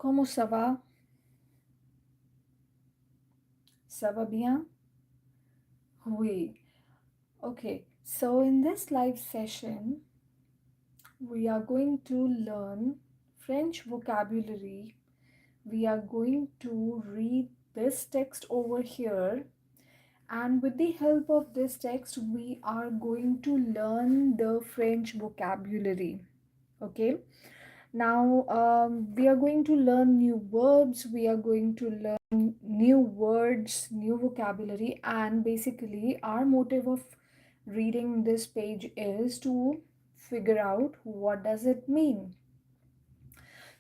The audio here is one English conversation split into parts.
Comment ça va? Ça va bien? Oui. Okay. So in this live session, we are going to learn French vocabulary. We are going to read this text over here, and with the help of this text, we are going to learn the French vocabulary. Okay. Now, we are going to learn new verbs, we are going to learn new words, new vocabulary, and basically, our motive of reading this page is to figure out what does it mean.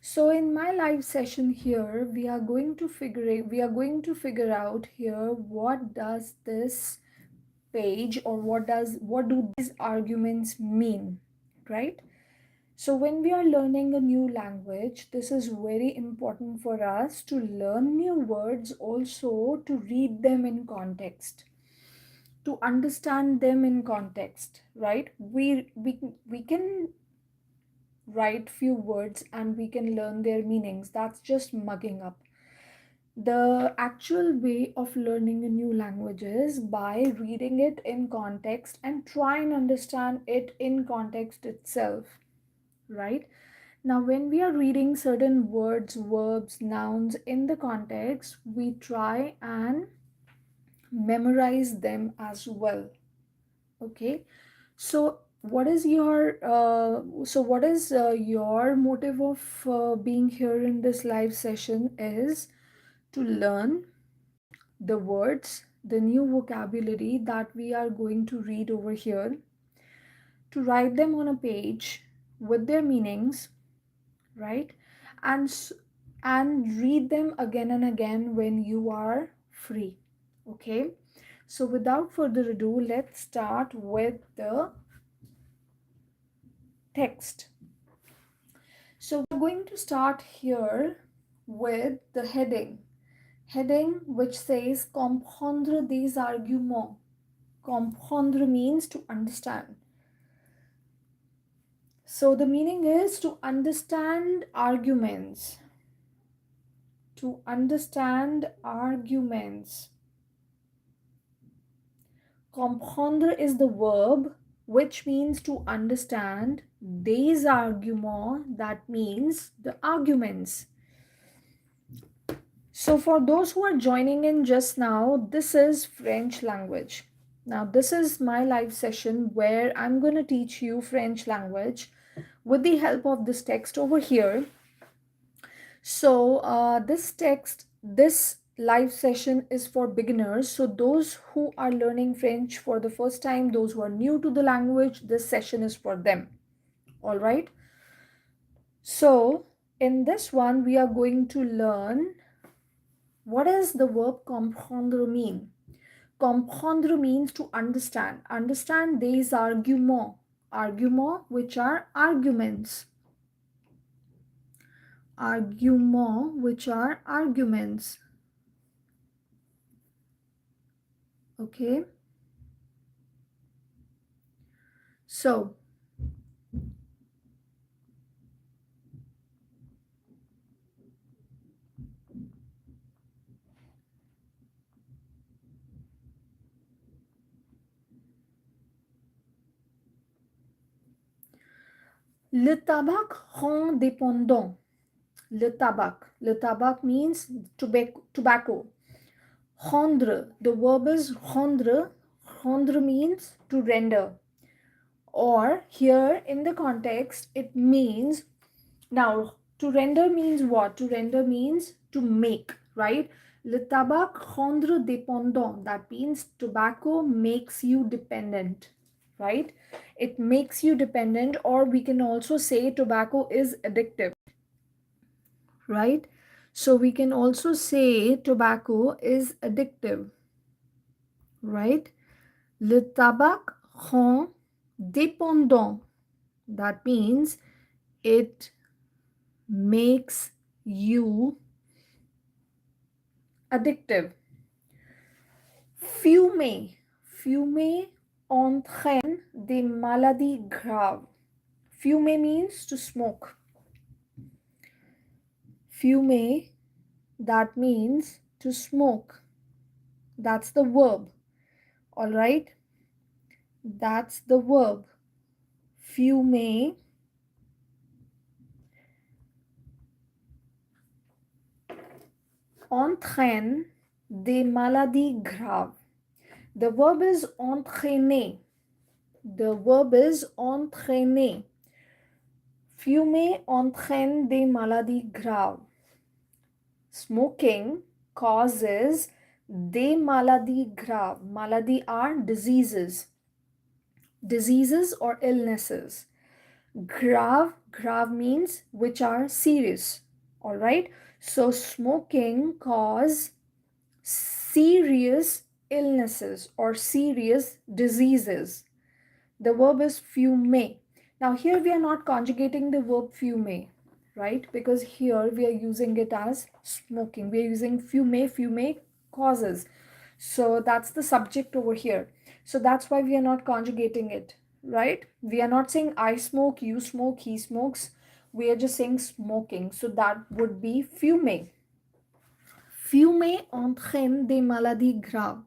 So in my live session here, we are going to figure out here what does this page or what do these arguments mean, right? So when we are learning a new language, this is very important for us to learn new words, also to read them in context, to understand them in context, right? We can write few words and we can learn their meanings. That's just mugging up. The actual way of learning a new language is by reading it in context and try and understand it in context itself, right? Now, when we are reading certain words, verbs, nouns in the context, we try and memorize them as well. Okay. So, what is your motive of being here in this live session is to learn the words, the new vocabulary that we are going to read over here, to write them on a page with their meanings, right? and and read them again and again when you are free. Okay, so without further ado, let's start with the text. So we're going to start here with the heading which says comprendre des arguments. Comprendre means to understand. So the meaning is to understand arguments. To understand arguments. Comprendre is the verb which means to understand. Des arguments, that means the arguments. So for those who are joining in just now, this is French language. Now this is my live session where I'm going to teach you French language with the help of this text over here. So this live session is for beginners. So those who are learning French for the first time, those who are new to the language, this session is for them. All right. So in this one, we are going to learn what does the verb comprendre mean. Comprendre means to understand. Understand des arguments. Arguments, which are arguments. Arguments, which are arguments. Okay. So, le tabac rend dépendant. Le tabac. Le tabac means tobacco. Rendre. The verb is rendre. Rendre means to render. Or here in the context, it means, now to render means what? To render means to make, right? Le tabac rendre dépendant. That means tobacco makes you dependent, right? It makes you dependent, or we can also say tobacco is addictive, right? So we can also say tobacco is addictive, right? Le tabac rend dépendant. That means it makes you addictive. Fumer. Fumer entraîne des maladies graves. Fumer means to smoke. Fumer, that means to smoke. That's the verb. All right? That's the verb. Fumer. Entraîne des maladies graves. The verb is entraîner. The verb is entraîner. Fumer entraîne des maladies graves. Smoking causes des maladies graves. Maladies are diseases. Diseases or illnesses. Grave means which are serious. All right. So smoking cause serious illnesses or serious diseases. The verb is fumer. Now here we are not conjugating the verb fumer, right? Because here we are using it as smoking. We are using fumer causes. So that's the subject over here. So that's why we are not conjugating it, right? We are not saying I smoke, you smoke, he smokes. We are just saying smoking. So that would be fumer. Fumer entraîne des maladies graves.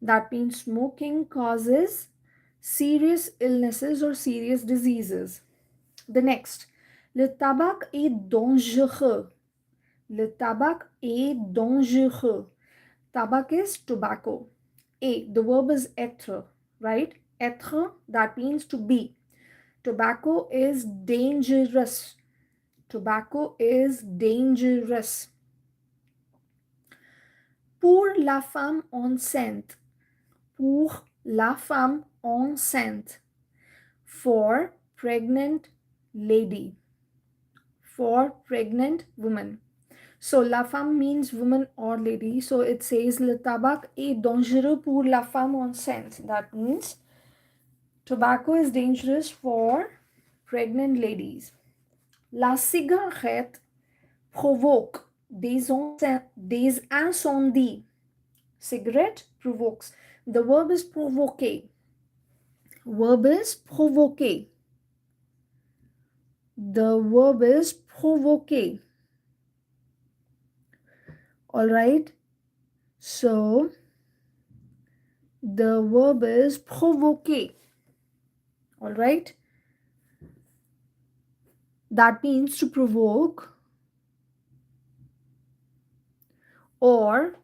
That means smoking causes serious illnesses or serious diseases. The next, le tabac est dangereux. Le tabac est dangereux. Tabac is tobacco. The verb is être, right? Être, that means to be. Tobacco is dangerous. Tobacco is dangerous. Pour la femme enceinte. Pour la femme enceinte. For pregnant lady. For pregnant woman. So la femme means woman or lady. So it says le tabac est dangereux pour la femme enceinte. That means tobacco is dangerous for pregnant ladies. La cigarette provoque des incendies. Cigarette provokes. The verb is provoquer. Verb is provoquer. The verb is provoquer. All right. So the verb is provoquer. All right. That means to provoke or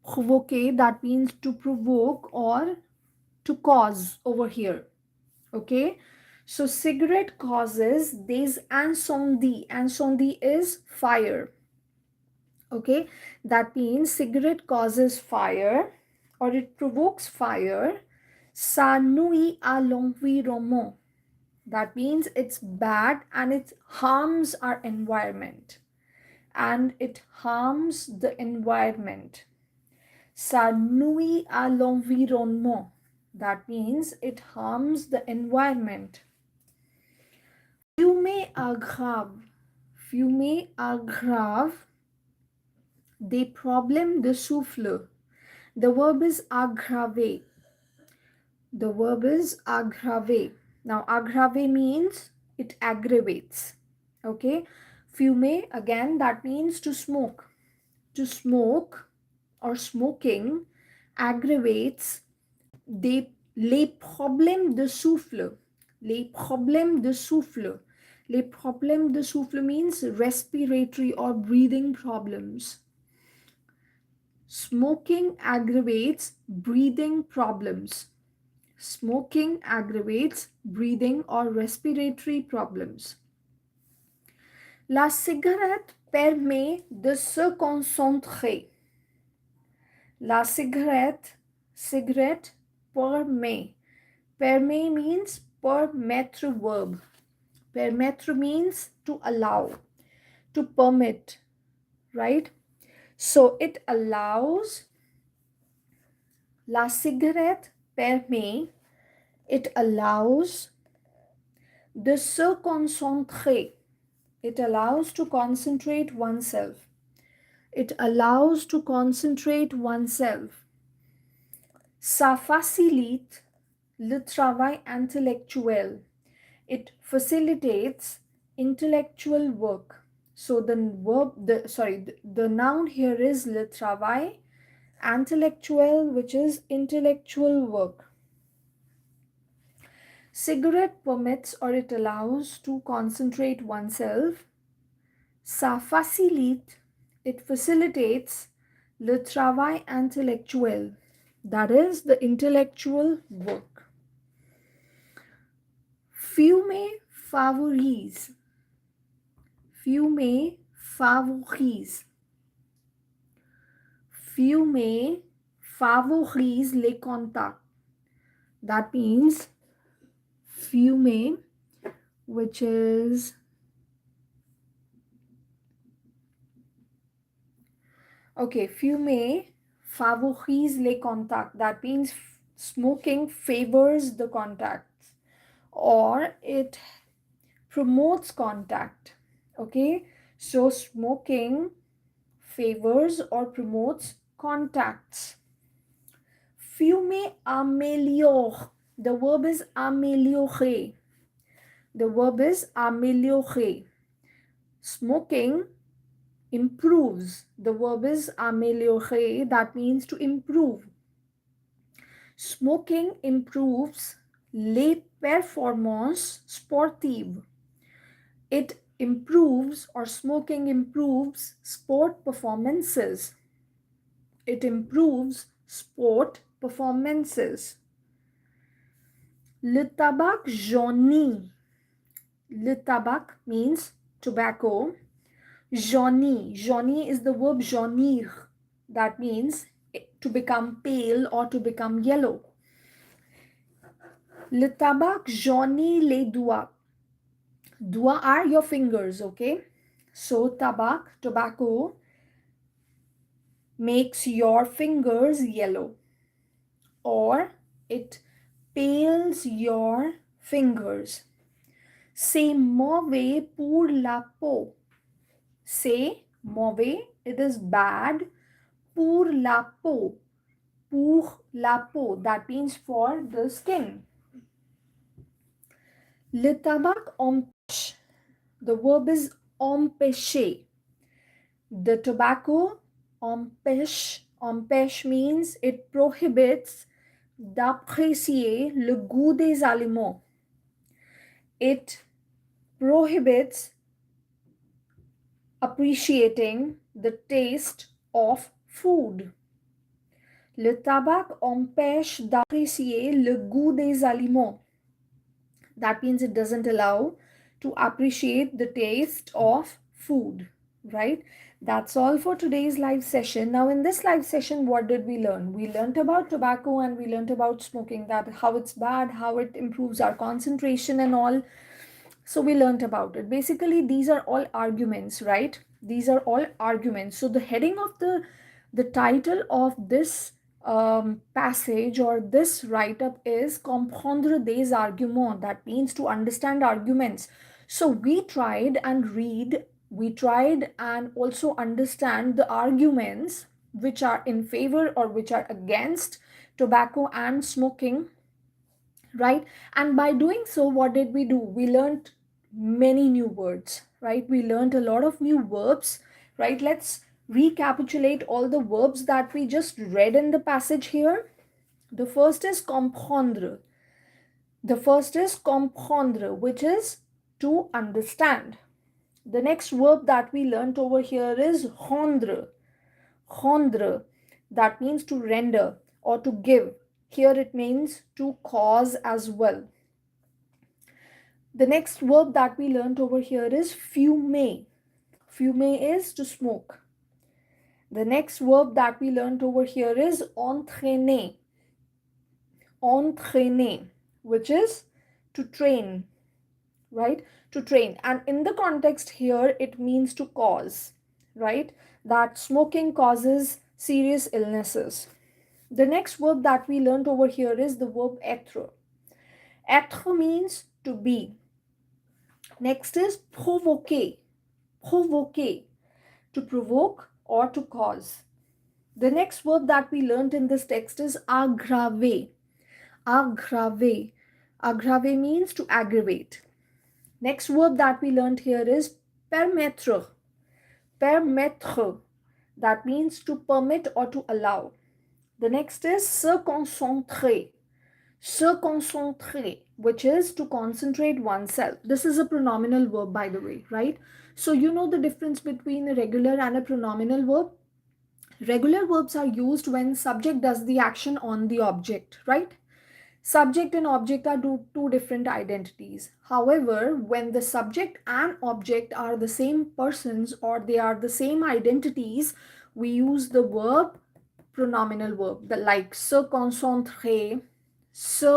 provoquer, that means to provoke or to cause over here. Okay. So cigarette causes des incendies. Incendie is fire. Okay. That means cigarette causes fire or it provokes fire. Ça nuit à l'environnement. That means it's bad and it harms our environment. And it harms the environment. Ça nuit à l'environnement. That means it harms the environment. Fumer aggrave. Fumer aggrave des problèmes de souffle. The verb is aggraver. The verb is aggraver. Now aggraver means it aggravates. Okay. Fumer, again, that means to smoke. To smoke or smoking aggravates les problèmes de souffle. Les problèmes de souffle. Les problèmes de souffle means respiratory or breathing problems. Smoking aggravates breathing problems. Smoking aggravates breathing or respiratory problems. La cigarette permet de se concentrer. La cigarette permet. Permet means permettre verb. Permettre means to allow, to permit, right? So it allows, la cigarette permet, it allows de se concentrer. It allows to concentrate oneself. It allows to concentrate oneself. Ça facilite le travail intellectuel. It facilitates intellectual work. So the the noun here is le travail, intellectual, which is intellectual work. Cigarette permits or it allows to concentrate oneself. Ça facilite, it facilitates le travail intellectuel, that is the intellectual work. Fumer favorise, fumer favorise, fumer favorise les contacts. That means fumer, which is okay, fumer favorise les contacts. That means smoking favors the contacts or it promotes contact. Okay, so smoking favors or promotes contacts. Fumer améliore. The verb is améliorer. The verb is améliorer. Smoking improves. The verb is améliorer. That means to improve. Smoking improves les performances sportives. It improves or smoking improves sport performances. It improves sport performances. Le tabac jaunit. Le tabac means tobacco. Jaunit. Jaunit is the verb jaunir. That means to become pale or to become yellow. Le tabac jaunit les doigts. Doigts are your fingers, okay? So tabac, tobacco, makes your fingers yellow or it pales your fingers. C'est mauvais pour la peau. C'est mauvais, it is bad. Pour la peau. Pour la peau, that means for the skin. Le tabac empêche. The verb is empêcher. The tobacco empêche. Empêche means it prohibits d'apprécier le goût des aliments. It prohibits appreciating the taste of food. Le tabac empêche d'apprécier le goût des aliments. That means it doesn't allow to appreciate the taste of food, right? That's all for today's live session. Now in this live session, what did we learn? We learned about tobacco and we learned about smoking, that how it's bad, how it improves our concentration and all. So we learned about it. Basically, these are all arguments, right? These are all arguments. So the heading of the title of this passage or this write-up is comprendre des arguments. That means to understand arguments. So we tried and also understand the arguments which are in favor or which are against tobacco and smoking, right? And by doing so, what did we do? We learned many new words, right? We learned a lot of new verbs, right? Let's recapitulate all the verbs that we just read in the passage here. The first is comprendre. The first is comprendre, which is to understand. The next verb that we learned over here is rendre. Rendre, that means to render or to give. Here it means to cause as well. The next verb that we learned over here is fumer. Fumer is to smoke. The next verb that we learned over here is entraîner. Entraîner, which is to train, right? To train. And in the context here, it means to cause, right? That smoking causes serious illnesses. The next verb that we learned over here is the verb être. Être means to be. Next is provoquer. Provoquer, to provoke or to cause. The next verb that we learned in this text is aggraver. Aggraver. Aggraver means to aggravate. Next verb that we learned here is permettre. Permettre. That means to permit or to allow. The next is se concentrer. Se concentrer, which is to concentrate oneself. This is a pronominal verb, by the way, right? So you know the difference between a regular and a pronominal verb. Regular verbs are used when subject does the action on the object, right? Subject and object are two different identities. However, when the subject and object are the same persons or they are the same identities, we use the verb pronominal verb, the like se concentrer, se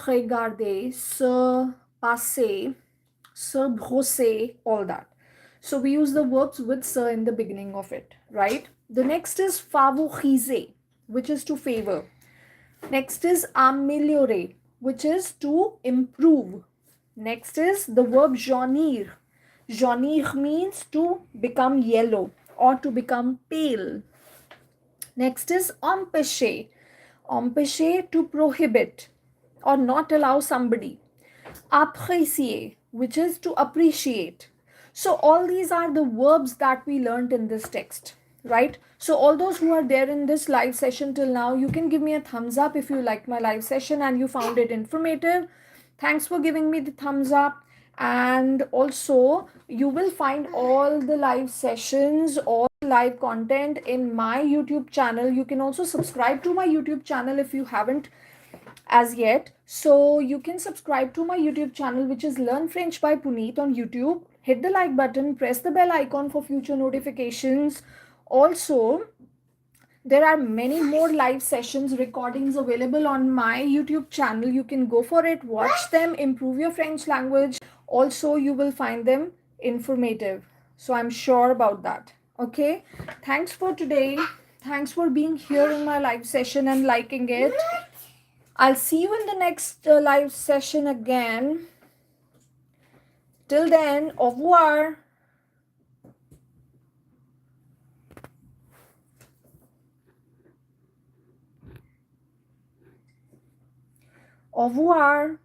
regarder, se passer, se brosser, all that. So we use the verbs with se in the beginning of it, right? The next is favoriser, which is to favor. Next is améliorer, which is to improve. Next is the verb jaunir. Jaunir means to become yellow or to become pale. Next is empêcher. Empêcher, to prohibit or not allow somebody. Apprécier, which is to appreciate. So all these are the verbs that we learned in this text, right? So all those who are there in this live session till now, you can give me a thumbs up if you liked my live session and you found it informative. Thanks for giving me the thumbs up. And also you will find all the live sessions, all live content in my YouTube channel. You can also subscribe to my YouTube channel if you haven't as yet. So you can subscribe to my YouTube channel, which is Learn French by Punit on YouTube. Hit the like button, press the bell icon for future notifications. Also, there are many more live sessions recordings available on my YouTube channel. You can go for it, watch them, improve your French language. Also, you will find them informative. So I'm sure about that. Okay. Thanks for today. Thanks for being here in my live session and liking it. I'll see you in the next live session again. Till then, au revoir. Au revoir.